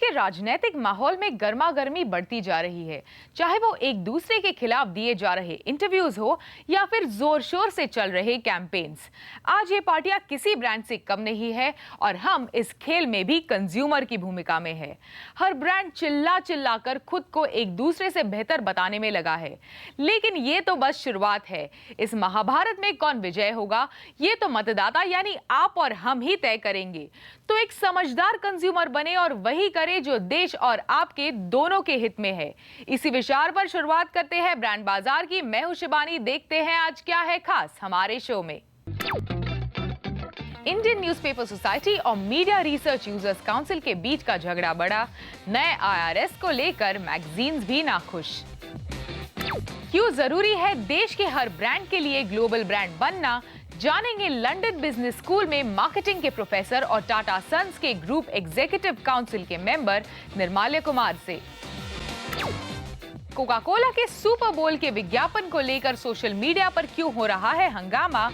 के राजनीतिक माहौल में गर्मागर्मी बढ़ती जा रही है, चाहे वो एक दूसरे के खिलाफ दिए जा रहे इंटरव्यूज हो या फिर जोर शोर से चल रहे कैंपेन्स। आज ये पार्टियां किसी ब्रांड से कम नहीं है और हम इस खेल में भी कंज्यूमर की भूमिका में है। हर ब्रांड चिल्ला चिल्ला कर खुद को एक दूसरे से बेहतर बताने में लगा है, लेकिन ये तो बस शुरुआत है। इस महाभारत में कौन विजय होगा ये तो मतदाता यानी आप और हम ही तय करेंगे। तो एक समझदार कंज्यूमर बने और वही करे जो देश और आपके दोनों के हित में है। इसी विचार पर शुरुआत करते हैं ब्रांड बाजार की। मैं हूं शिबानी। देखते हैं आज क्या है खास हमारे शो में। इंडियन न्यूज़पेपर सोसाइटी और मीडिया रिसर्च यूजर्स काउंसिल के बीच का झगड़ा बढ़ा। नए आईआरएस को लेकर मैगजीन्स भी नाखुश। क्यों जरूरी है देश के हर ब्रांड के लिए ग्लोबल ब्रांड बनना, जानेंगे लंदन बिजनेस स्कूल में मार्केटिंग के प्रोफेसर और टाटा सन्स के ग्रुप एग्जीक्यूटिव काउंसिल के मेंबर निर्मल्य कुमार से। कोका कोला के सुपर बोल के विज्ञापन को लेकर सोशल मीडिया पर क्यों हो रहा है हंगामा,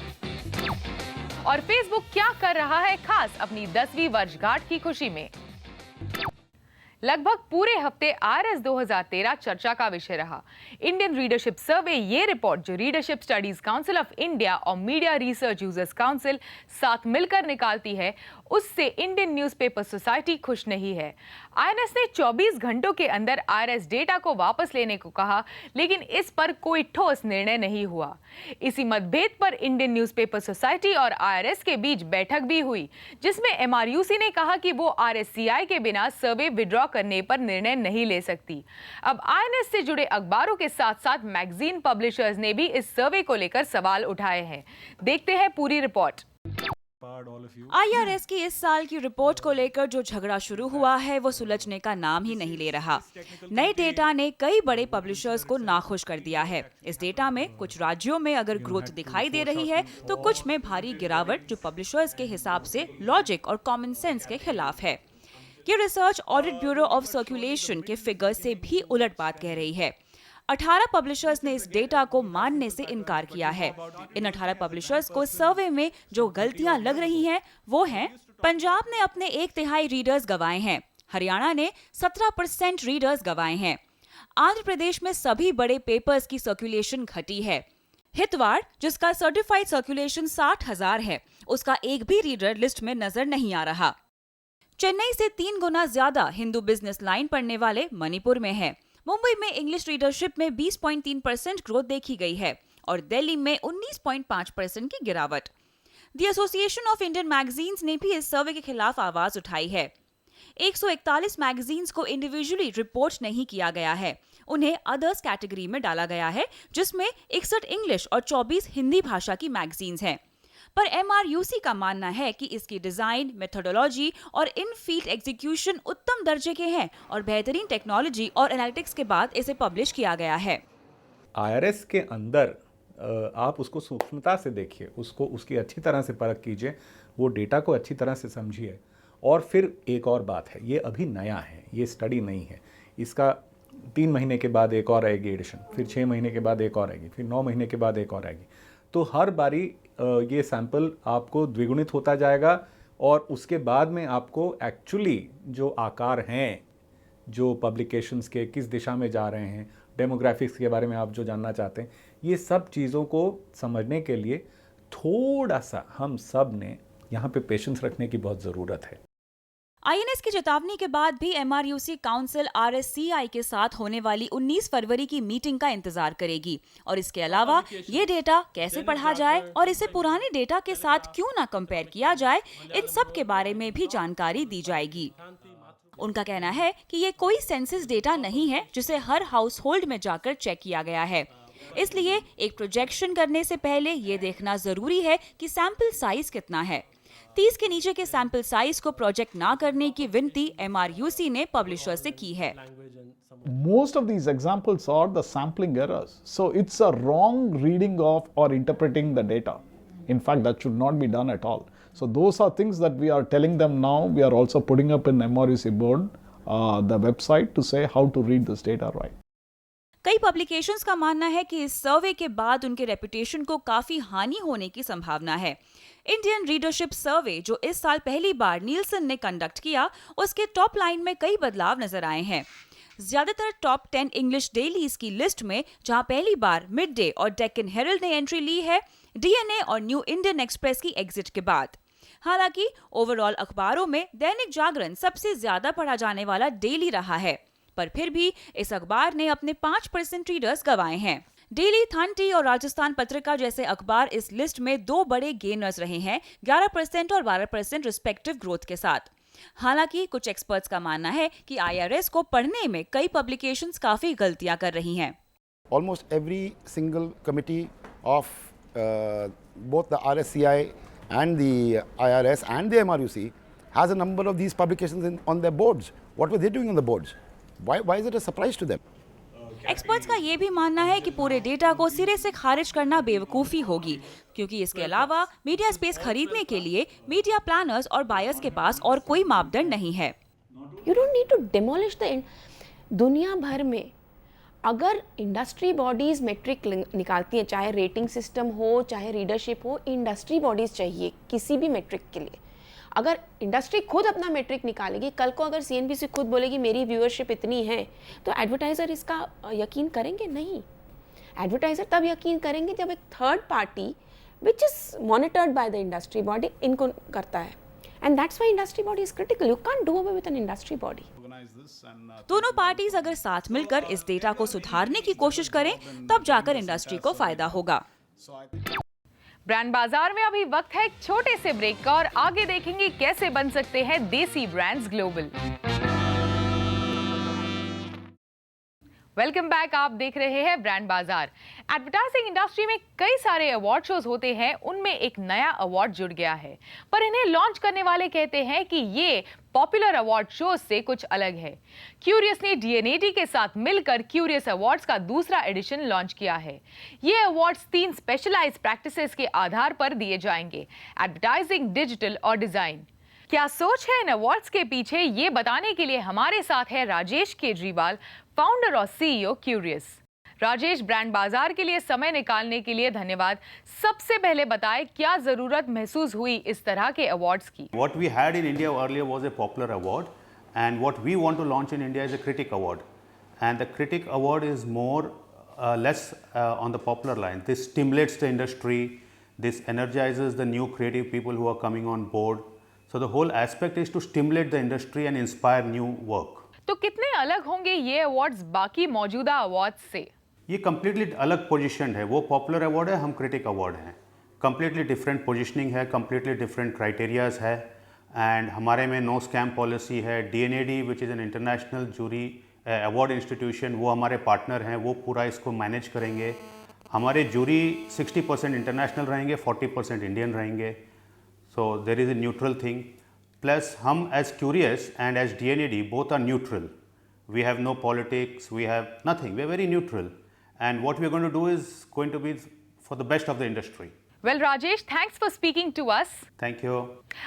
और फेसबुक क्या कर रहा है खास अपनी 10वीं वर्षगांठ की खुशी में। लगभग पूरे हफ्ते आईआरएस 2013 चर्चा का विषय रहा। इंडियन रीडरशिप सर्वे, ये रिपोर्ट जो readership studies council of India और मीडिया रिसर्च यूजर्स काउंसिल साथ मिलकर निकालती है, उससे इंडियन न्यूज़पेपर सोसाइटी खुश नहीं है। आईएनएस ने 24 घंटों के अंदर आईआरएस डेटा को वापस लेने को कहा, लेकिन इस पर कोई ठोस निर्णय नहीं हुआ। इसी मतभेद पर इंडियन न्यूज़पेपर सोसाइटी और आईआरएस के बीच बैठक भी हुई, जिसमें एमआरयूसी ने कहा कि वो आरएससीआई के बिना सर्वे विड्रॉ करने पर निर्णय नहीं ले सकती। अब आईएनएस से जुड़े अखबारों के साथ साथ मैगजीन पब्लिशर्स ने भी इस सर्वे को लेकर सवाल उठाए हैं। देखते हैं पूरी रिपोर्ट। आईआरएस की इस साल की रिपोर्ट को लेकर जो झगड़ा शुरू हुआ है वो सुलझने का नाम ही नहीं ले रहा। नए डेटा ने कई बड़े पब्लिशर्स को नाखुश कर दिया है। इस डेटा में कुछ राज्यों में अगर ग्रोथ दिखाई दे रही है तो कुछ में भारी गिरावट, जो पब्लिशर्स के हिसाब से लॉजिक और कॉमन सेंस के खिलाफ है। ये research audit bureau of circulation के फिगर से भी उलट बात कह रही है। 18 पब्लिशर्स ने इस डेटा को मानने से इनकार किया है। इन 18 पब्लिशर्स को सर्वे में जो गलतियां लग रही हैं वो हैं: पंजाब ने अपने 1/3 रीडर्स गंवाए हैं, हरियाणा ने 17% रीडर्स गंवाए हैं, आंध्र प्रदेश में सभी बड़े पेपर्स की सर्कुलेशन घटी है, हितवाड़ जिसका सर्टिफाइड सर्कुलेशन 60,000 है, उसका एक भी रीडर लिस्ट में नजर नहीं आ रहा। चेन्नई से 3 गुना ज्यादा हिंदू बिजनेस लाइन पढ़ने वाले मणिपुर में है। मुंबई में इंग्लिश रीडरशिप में 20.3% ग्रोथ देखी गई है और दिल्ली में 19.5% की गिरावट। The association of Indian magazines ने भी इस सर्वे के खिलाफ आवाज उठाई है। 141 मैगजीन्स को इंडिविजुअली रिपोर्ट नहीं किया गया है, उन्हें अदर्स कैटेगरी में डाला गया है, जिसमें 61 इंग्लिश और 24 हिंदी भाषा की मैगजीन्स हैं। पर एमआरयूसी का मानना है कि इसकी डिजाइन, मेथोडोलॉजी और इन फील्ड एग्जीक्यूशन उत्तम दर्जे के हैं और बेहतरीन टेक्नोलॉजी और एनालिटिक्स के बाद इसे पब्लिश किया गया है। आईआरएस के अंदर आप उसको सूक्ष्मता से देखिए, उसको उसकी अच्छी तरह से परख कीजिए, वो डेटा को अच्छी तरह से समझिए। और फिर एक और बात है, ये अभी नया है, ये स्टडी नहीं है। इसका 3 महीने के बाद एक और आएगी एडिशन, फिर 6 महीने के बाद एक और आएगी, फिर 9 महीने के बाद एक और आएगी। तो हर बारी ये सैंपल आपको द्विगुणित होता जाएगा और उसके बाद में आपको एक्चुअली जो आकार हैं, जो पब्लिकेशंस के किस दिशा में जा रहे हैं, डेमोग्राफिक्स के बारे में आप जो जानना चाहते हैं, ये सब चीज़ों को समझने के लिए थोड़ा सा हम सब ने यहाँ पे पेशेंस रखने की बहुत ज़रूरत है। आईएनएस की चेतावनी के बाद भी एमआरयूसी काउंसिल आरएससीआई के साथ होने वाली 19 फरवरी की मीटिंग का इंतजार करेगी और इसके अलावा ये डेटा कैसे पढ़ा जाए और इसे पुराने डेटा के साथ क्यों ना कंपेयर किया जाए, इन सब के बारे में भी जानकारी दी जाएगी। उनका कहना है कि ये कोई सेंसस डेटा नहीं है जिसे हर हाउस होल्ड में जाकर चेक किया गया है, इसलिए एक प्रोजेक्शन करने से पहले ये देखना जरूरी है कि सैंपल साइज कितना है। 30 के नीचे के सैंपल साइज को प्रोजेक्ट ना करने की विनती एमआरयूसी ने पब्लिशर से की है। Most of these examples are the sampling errors. So it's a wrong reading of or interpreting the data. In fact, that should not be done at all. So those are things that we are telling them now. We are also putting up in MRUC board, the website, to say how to read this data right. कई publications का मानना है कि इस सर्वे के बाद उनके reputation को काफी हानि होने की संभावना है। इंडियन रीडरशिप सर्वे जो इस साल पहली बार नीलसन ने कंडक्ट किया, उसके टॉप लाइन में कई बदलाव नजर आए हैं। ज्यादातर टॉप 10 इंग्लिश डेलीज की लिस्ट में जहां पहली बार मिड डे और डेक्कन हेरल्ड ने एंट्री ली है, डीएनए और न्यू इंडियन एक्सप्रेस की एग्जिट के बाद। हालांकि ओवरऑल अखबारों में दैनिक जागरण सबसे ज्यादा पढ़ा जाने वाला डेली रहा है, पर फिर भी इस अखबार ने अपने 5% रीडर्स गंवाए हैं। डेली, थंटी और राजस्थान पत्रिका जैसे अखबार इस लिस्ट में दो बड़े गेनर्स रहे हैं, 11% और 12% रिस्पेक्टिव ग्रोथ के साथ। हालांकि कुछ एक्सपर्ट्स का मानना है कि IRS को पढ़ने में कई पब्लिकेशंस काफी गलतियां कर रही हैं। Almost every single committee of both the RSCI and the IRS and the MRUC has a number of these publications on their boards. What were they doing on the boards? Why is it a surprise to them? Experts का ये भी मानना है कि पूरे data को सिरे से खारिज करना बेवकूफ़ी होगी, क्योंकि इसके अलावा मीडिया स्पेस खरीदने के लिए मीडिया प्लानर्स और बायर्स के पास और कोई मापदंड नहीं है। You don't need to demolish the दुनिया भर में अगर इंडस्ट्री बॉडीज मेट्रिक निकालती हैं, चाहे रेटिंग सिस्टम हो चाहे रीडरशिप हो, इंडस्ट्री बॉडीज चाहिए किसी भी मेट्रिक के लिए। अगर इंडस्ट्री खुद अपना मेट्रिक निकालेगी, कल को अगर CNBC खुद बोलेगी मेरी व्यूअरशिप इतनी है, तो एडवर्टाइज़र इसका यकीन करेंगे नहीं। एडवर्टाइज़र तब यकीन करेंगे जब एक third party which is monitored by the industry body इनको करता है। And that's why industry body is critical. You can't do away with an industry body. दोनों पार्टीज अगर साथ मिलकर इस डेटा को सुधारने की कोशिश करें, तब जाकर इंडस्ट्री को फायदा होगा। ब्रांड बाजार में अभी वक्त है एक छोटे से ब्रेक का और आगे देखेंगे कैसे बन सकते हैं देसी ब्रांड्स ग्लोबल। वेलकम बैक, आप देख रहे हैं ब्रांड बाजार। एडवर्टाइजिंग इंडस्ट्री में कई सारे अवार्ड शोज होते हैं, उनमें एक नया अवार्ड जुड़ गया है, पर इन्हें लॉन्च करने वाले कहते हैं कि ये पॉपुलर अवार्ड शोज से कुछ अलग है। क्यूरियस ने DNAD के साथ मिलकर क्यूरियस अवार्ड्स का दूसरा एडिशन लॉन्च किया है। ये अवार्ड्स 3 स्पेशलाइज्ड प्रैक्टिसेस के आधार पर दिए जाएंगे: एडवर्टाइजिंग, डिजिटल और डिजाइन। क्या सोच है इन अवार्ड्स के पीछे, ये बताने के लिए हमारे साथ है राजेश केजरीवाल, फाउंडर और CEO क्यूरियस। राजेश, ब्रांड बाजार के लिए समय निकालने के लिए धन्यवाद। सबसे पहले बताएं क्या जरूरत महसूस हुई इस तरह के अवार्ड्स की? What we had in India earlier was a popular award, and what we want to launch in India is a critic award, and the critic award is more less on the popular line. This stimulates the industry, this energizes the new creative people who are coming on board. So the whole aspect is to stimulate the industry and inspire new work. तो कितने अलग होंगे ये awards बाकी मौजूदा awards से? ये completely अलग पोजीशन है। वो पॉपुलर अवार्ड है, हम क्रिटिक अवार्ड हैं। कम्प्लीटली डिफरेंट पोजीशनिंग है, कम्प्लीटली डिफरेंट क्राइटेरियाज है, एंड हमारे में नो स्कैम पॉलिसी है। DNAD which is an international jury award institution, वो हमारे पार्टनर हैं, वो पूरा इसको मैनेज करेंगे। हमारे जूरी 60% इंटरनेशनल रहेंगे, 40% इंडियन रहेंगे। So there is a neutral thing. Plus, hum as Curious and as DNAD both are neutral. We have no politics. We have nothing. We are very neutral. And what we are going to do is going to be for the best of the industry. Well, Rajesh, thanks for speaking to us. Thank you.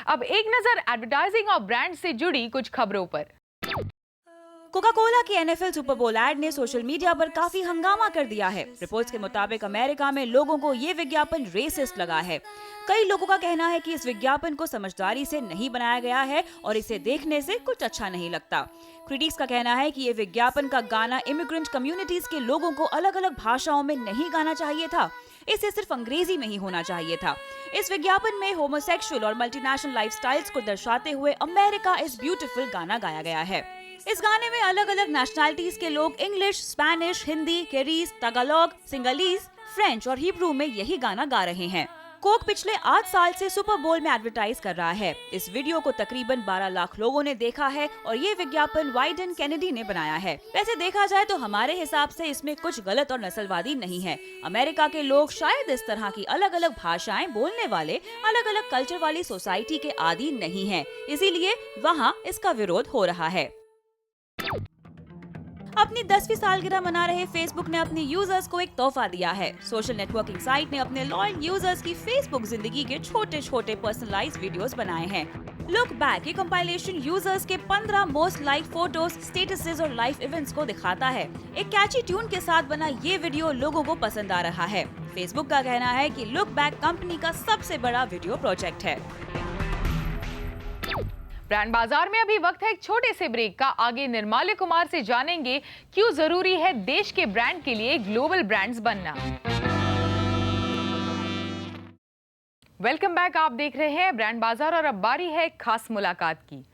अब एक नजर advertising और brand से जुड़ी कुछ खबरों पर। Coca Cola की NFL सुपर बोल एड ने सोशल मीडिया पर काफी हंगामा कर दिया है। रिपोर्ट्स के मुताबिक अमेरिका में लोगों को ये विज्ञापन रेसिस्ट लगा है। कई लोगों का कहना है कि इस विज्ञापन को समझदारी से नहीं बनाया गया है और इसे देखने से कुछ अच्छा नहीं लगता। क्रिटिक्स का कहना है कि ये विज्ञापन का गाना इमिग्रेंट कम्युनिटीज के लोगों को अलग अलग भाषाओं में नहीं गाना चाहिए था, इसे सिर्फ अंग्रेजी में ही होना चाहिए था। इस विज्ञापन में होमोसेक्सुअल और मल्टीनेशनल लाइफस्टाइल्स को दर्शाते हुए अमेरिका इज ब्यूटीफुल गाना गाया गया है। इस गाने में अलग अलग नेशनैलिटीज के लोग English, Spanish, Hindi, caries, Tagalog, Sinhalese, French और हिब्रू में यही गाना गा रहे हैं। कोक पिछले 8 साल से सुपर बोल में एडवर्टाइज कर रहा है। इस वीडियो को तकरीबन 12 लाख लोगों ने देखा है और ये विज्ञापन वाइडन कैनेडी ने बनाया है। वैसे देखा जाए तो हमारे हिसाब से इसमें कुछ गलत और नस्लवादी नहीं है। अमेरिका के लोग शायद इस तरह की अलग अलग भाषाएं बोलने वाले अलग अलग कल्चर वाली सोसाइटी के आदी नहीं है, इसीलिए वहाँ इसका विरोध हो रहा है। अपनी 10वीं सालगिरह मना रहे फेसबुक ने अपने यूजर्स को एक तोहफा दिया है। सोशल नेटवर्किंग साइट ने अपने लॉयल यूजर्स की फेसबुक जिंदगी के छोटे-छोटे पर्सनलाइज्ड वीडियोस बनाए हैं। लुक बैक ये कंपाइलेशन यूजर्स के 15 मोस्ट लाइक फोटोज, स्टेटसेस और लाइफ इवेंट्स को दिखाता है। एक कैची ट्यून के साथ बना ये वीडियो लोगों को पसंद आ रहा है। फेसबुक का कहना है कि लुक बैक कंपनी का सबसे बड़ा वीडियो प्रोजेक्ट है। ब्रांड बाजार में अभी वक्त है एक छोटे से ब्रेक का। आगे निर्मल्य कुमार से जानेंगे क्यों जरूरी है देश के ब्रांड के लिए ग्लोबल ब्रांड्स बनना। वेलकम बैक, आप देख रहे हैं ब्रांड बाजार और अब बारी है खास मुलाकात की।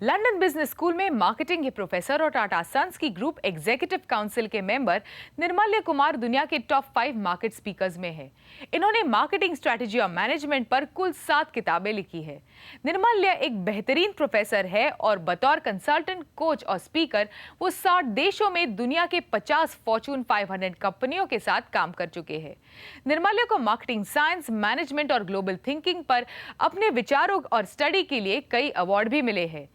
लंदन बिजनेस स्कूल में मार्केटिंग के प्रोफेसर और टाटा सन्स की ग्रुप एग्जीक्यूटिव काउंसिल के मेंबर निर्मल्य कुमार दुनिया के टॉप 5 मार्केट स्पीकर्स में है। इन्होंने मार्केटिंग स्ट्रैटेजी और मैनेजमेंट पर कुल 7 किताबें लिखी है। निर्मल्य एक बेहतरीन प्रोफेसर है और बतौर कंसल्टेंट, कोच और स्पीकर वो 60 देशों में दुनिया के 50 फॉर्च्यून 500 कंपनियों के साथ काम कर चुके हैं। निर्मल्य को मार्केटिंग साइंस, मैनेजमेंट और ग्लोबल थिंकिंग पर अपने विचारों और स्टडी के लिए कई अवार्ड भी मिले हैं।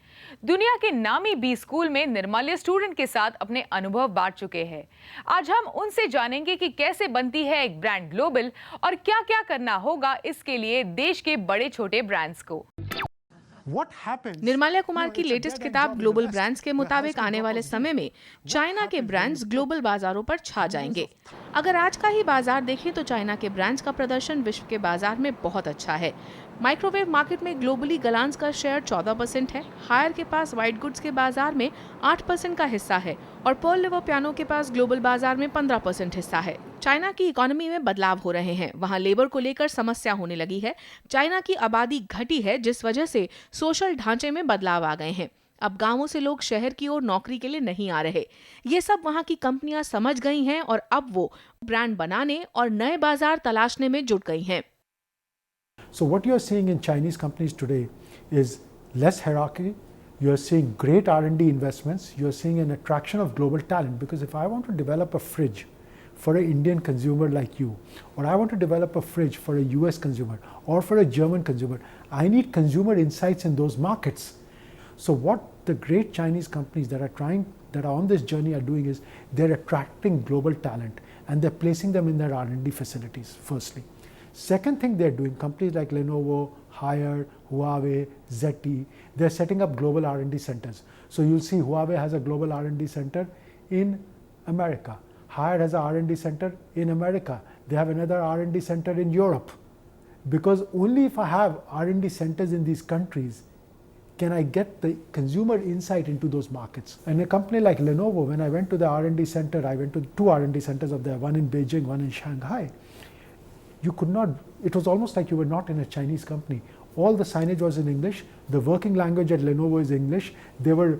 दुनिया के नामी बी स्कूल में निर्मल्य स्टूडेंट के साथ अपने अनुभव बांट चुके हैं। आज हम उनसे जानेंगे कि कैसे बनती है एक ब्रांड ग्लोबल और क्या-क्या करना होगा इसके लिए देश के बड़े छोटे ब्रांड्स को। निर्मल्य कुमार की लेटेस्ट किताब ग्लोबल ब्रांड्स के मुताबिक आने वाले समय में चाइना के ब्रांड्स ग्लोबल बाजारों पर छा जाएंगे। अगर आज का ही बाजार देखें तो चाइना के ब्रांड्स का प्रदर्शन विश्व के बाजार में बहुत अच्छा है। माइक्रोवेव मार्केट में ग्लोबली गलांस का शेयर 14% है। हायर के पास व्हाइट गुड्स के बाजार में 8% का हिस्सा है और पर्ल लिवर पियानो के पास ग्लोबल बाजार में 15% हिस्सा है। चाइना की इकोनॉमी में बदलाव हो रहे हैं। वहां लेबर को लेकर समस्या होने लगी है। चाइना की आबादी घटी है जिस वजह से सोशल ढांचे में बदलाव आ गए हैं। अब गांवों से लोग शहर की ओर नौकरी के लिए नहीं आ रहे। ये सब वहां की कंपनियां समझ गई हैं और अब वो ब्रांड बनाने और नए बाजार तलाशने में जुट गई हैं। So what you're seeing in Chinese companies today is less hierarchy. You're seeing great R&D investments. You're seeing an attraction of global talent, because if I want to develop a fridge for an Indian consumer like you, or I want to develop a fridge for a US consumer or for a German consumer, I need consumer insights in those markets. So what the great Chinese companies that are on this journey are doing is they're attracting global talent and they're placing them in their R&D facilities firstly. Second thing they're doing, companies like Lenovo, Haier, Huawei, ZTE, they're setting up global R&D centers. So you'll see Huawei has a global R&D center in America. Haier has an R&D center in America. They have another R&D center in Europe. Because only if I have R&D centers in these countries can I get the consumer insight into those markets. And a company like Lenovo, when I went to the R&D center, I went to 2 R&D centers of theirs, one in Beijing, one in Shanghai. You could not, it was almost like you were not in a Chinese company. All the signage was in English. The working language at Lenovo is English. There were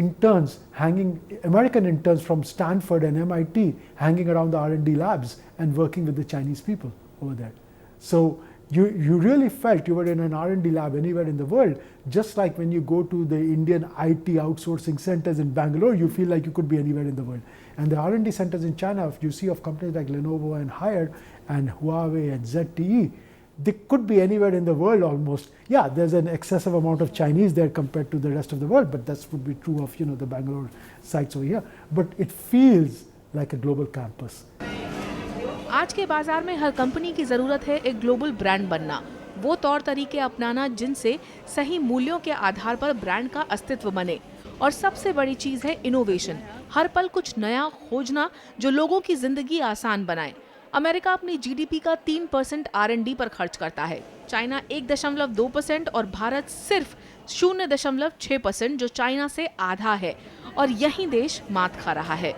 interns hanging, American interns from Stanford and MIT hanging around the R&D labs and working with the Chinese people over there. So you really felt you were in an R&D lab anywhere in the world, just like when you go to the Indian IT outsourcing centers in Bangalore, you feel like you could be anywhere in the world. And the R&D centers in China, if you see of companies like Lenovo and Haier and Huawei and ZTE, they could be anywhere in the world almost. Yeah, there's an excessive amount of Chinese there compared to the rest of the world, but that would be true of the Bangalore sites over here. But it feels like a global campus. आज के बाजार में हर company की जरूरत है एक global brand बनना, वो तौर तरीके अपनाना जिनसे सही मूल्यों के आधार पर ब्रांड का अस्तित्व बने। और सबसे बड़ी चीज है इनोवेशन, हर पल कुछ नया खोजना जो लोगों की जिंदगी आसान बनाए। अमेरिका अपनी जीडीपी का 3% R&D पर खर्च करता है, चाइना 1.2% और भारत सिर्फ 0.6% जो चाइना से आधा है, और यही देश मात खा रहा है।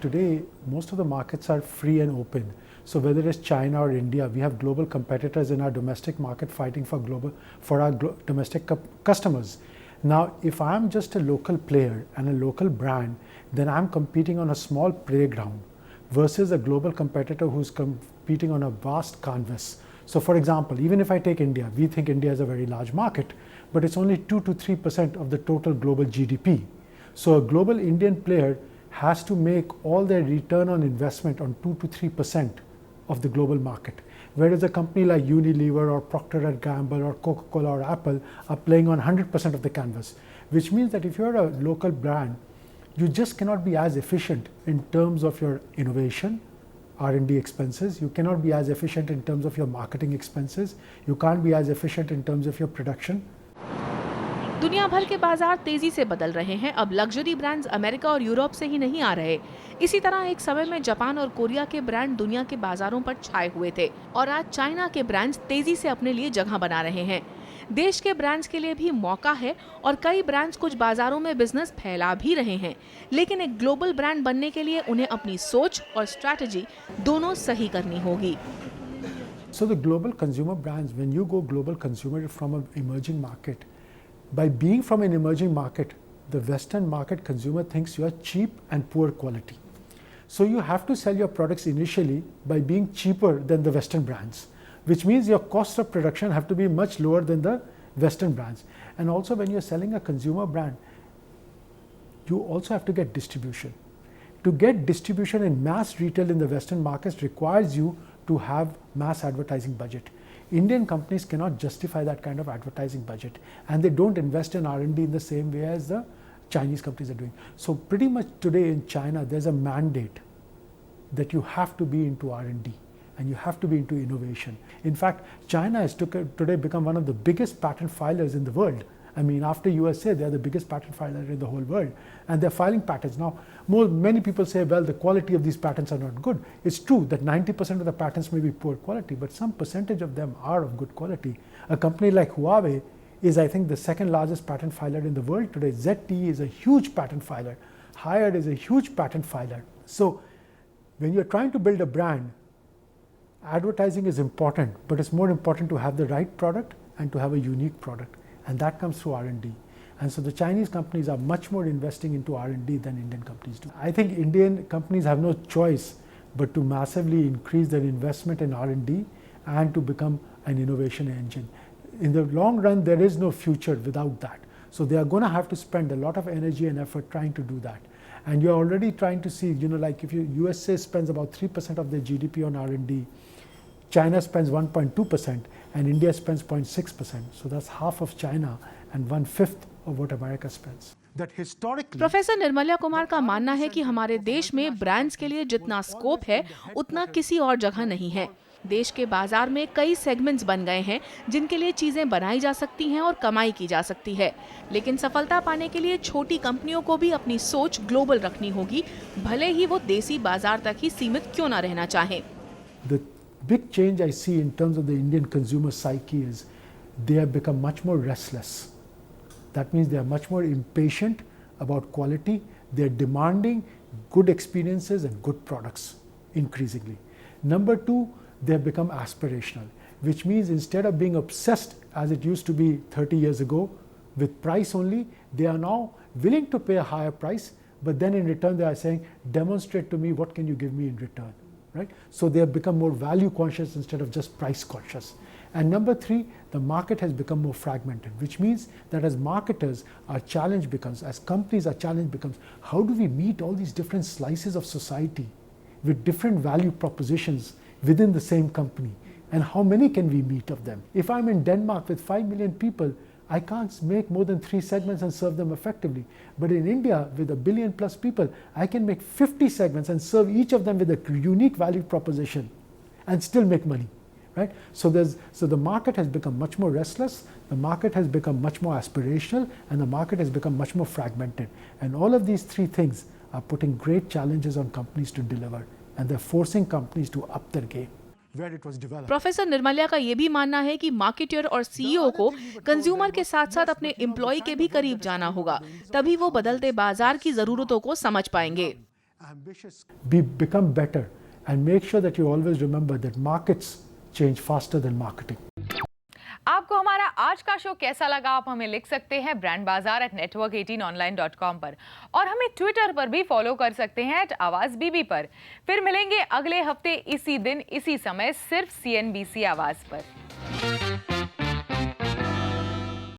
Today, most of the markets are free and open. So whether it's China or India, we have global competitors in our domestic market fighting for our domestic customers. Now, if I'm just a local player and a local brand, then I'm competing on a small playground versus a global competitor who's competing on a vast canvas. So for example, even if I take India, we think India is a very large market, but it's only 2 to 3% of the total global GDP. So a global Indian player has to make all their return on investment on 2 to 3% of the global market. Whereas a company like Unilever or Procter & Gamble or Coca-Cola or Apple are playing on 100% of the canvas, which means that if you're a local brand, you just cannot be as efficient in terms of your innovation, R&D expenses. You cannot be as efficient in terms of your marketing expenses. You can't be as efficient in terms of your production. दुनिया भर के बाजार तेजी से बदल रहे हैं। अब लग्जरी ब्रांड्स अमेरिका और यूरोप से ही नहीं आ रहे। इसी तरह एक समय में जापान और कोरिया के ब्रांड दुनिया के बाजारों पर छाए हुए थे और आज चाइना के ब्रांड्स तेजी से अपने लिए जगह बना रहे हैं। देश के ब्रांड्स के लिए भी मौका है और कई ब्रांड्स कुछ बाजारों में बिजनेस फैला भी रहे हैं, लेकिन एक ग्लोबल ब्रांड बनने के लिए उन्हें अपनी सोच और स्ट्रैटेजी दोनों सही करनी होगी। So the global consumer brands, when you go global consumer from an emerging market, by being from an emerging market, the Western market consumer thinks you are cheap and poor quality. So you have to sell your products initially by being cheaper than the Western brands, which means your costs of production have to be much lower than the Western brands. And also when you're selling a consumer brand, you also have to get distribution. To get distribution in mass retail in the Western markets requires you to have mass advertising budget. Indian companies cannot justify that kind of advertising budget, and they don't invest in R&D in the same way as the Chinese companies are doing. So pretty much today in China, there's a mandate that you have to be into R&D and you have to be into innovation. In fact, China has today become one of the biggest patent filers in the world. I mean, after USA, they're the biggest patent filer in the whole world, and they're filing patents. Now, many people say, well, the quality of these patents are not good. It's true that 90% of the patents may be poor quality, but some percentage of them are of good quality. A company like Huawei is, I think, the second largest patent filer in the world today. ZTE is a huge patent filer. Haier is a huge patent filer. So, when you're trying to build a brand, advertising is important, but it's more important to have the right product and to have a unique product. And that comes through R&D. And so the Chinese companies are much more investing into R&D than Indian companies do. I think Indian companies have no choice but to massively increase their investment in R&D and to become an innovation engine. In the long run, there is no future without that. So they are going to have to spend a lot of energy and effort trying to do that. And you're already trying to see, like if USA spends about 3% of their GDP on R&D, China spends 1.2% and India spends 0.6%. So that's half of China and 1/5 of what America spends. That historically, professor Nirmalya Kumar का मानना है कि हमारे देश में brands के लिए जितना स्कोप है उतना किसी और जगह नहीं है। देश के बाजार में कई सेगमेंट्स बन गए हैं जिनके लिए चीजें बनाई जा सकती हैं और कमाई की जा सकती है, लेकिन सफलता पाने के लिए छोटी कंपनियों को भी अपनी सोच ग्लोबल रखनी होगी, भले ही वो देसी बाजार तक ही सीमित क्यों न रहना चाहें। The big change I see in terms of the Indian consumer psyche is they have become much more restless. That means they are much more impatient about quality. They are demanding good experiences and good products increasingly. Number two, they have become aspirational, which means instead of being obsessed as it used to be 30 years ago with price only, they are now willing to pay a higher price, but then in return they are saying, demonstrate to me what can you give me in return. Right? So they have become more value conscious instead of just price conscious. And number three, the market has become more fragmented, which means that as marketers, our challenge becomes, as companies, our challenge becomes, how do we meet all these different slices of society with different value propositions within the same company? And how many can we meet of them? If I'm in Denmark with 5 million people, I can't make more than 3 segments and serve them effectively. But in India, with 1 billion plus people, I can make 50 segments and serve each of them with a unique value proposition and still make money, right? So the market has become much more restless, the market has become much more aspirational, and the market has become much more fragmented. And all of these three things are putting great challenges on companies to deliver, and they're forcing companies to up their game. Professor Nirmalya का ये भी मानना है कि marketer और CEO को consumer के साथ साथ अपने एम्प्लॉय के भी करीब जाना होगा, तभी वो बदलते बाजार की जरूरतों को समझ पाएंगे। Become better and make sure that you always remember that markets change faster than marketing. आपको हमारा आज का शो कैसा लगा आप हमें लिख सकते हैं brandbazaar@network18online.com पर, और हमें ट्विटर पर भी फॉलो कर सकते हैं @आवाज़-बीबी पर। फिर मिलेंगे अगले हफ्ते इसी दिन इसी समय सिर्फ CNBC आवाज़ पर।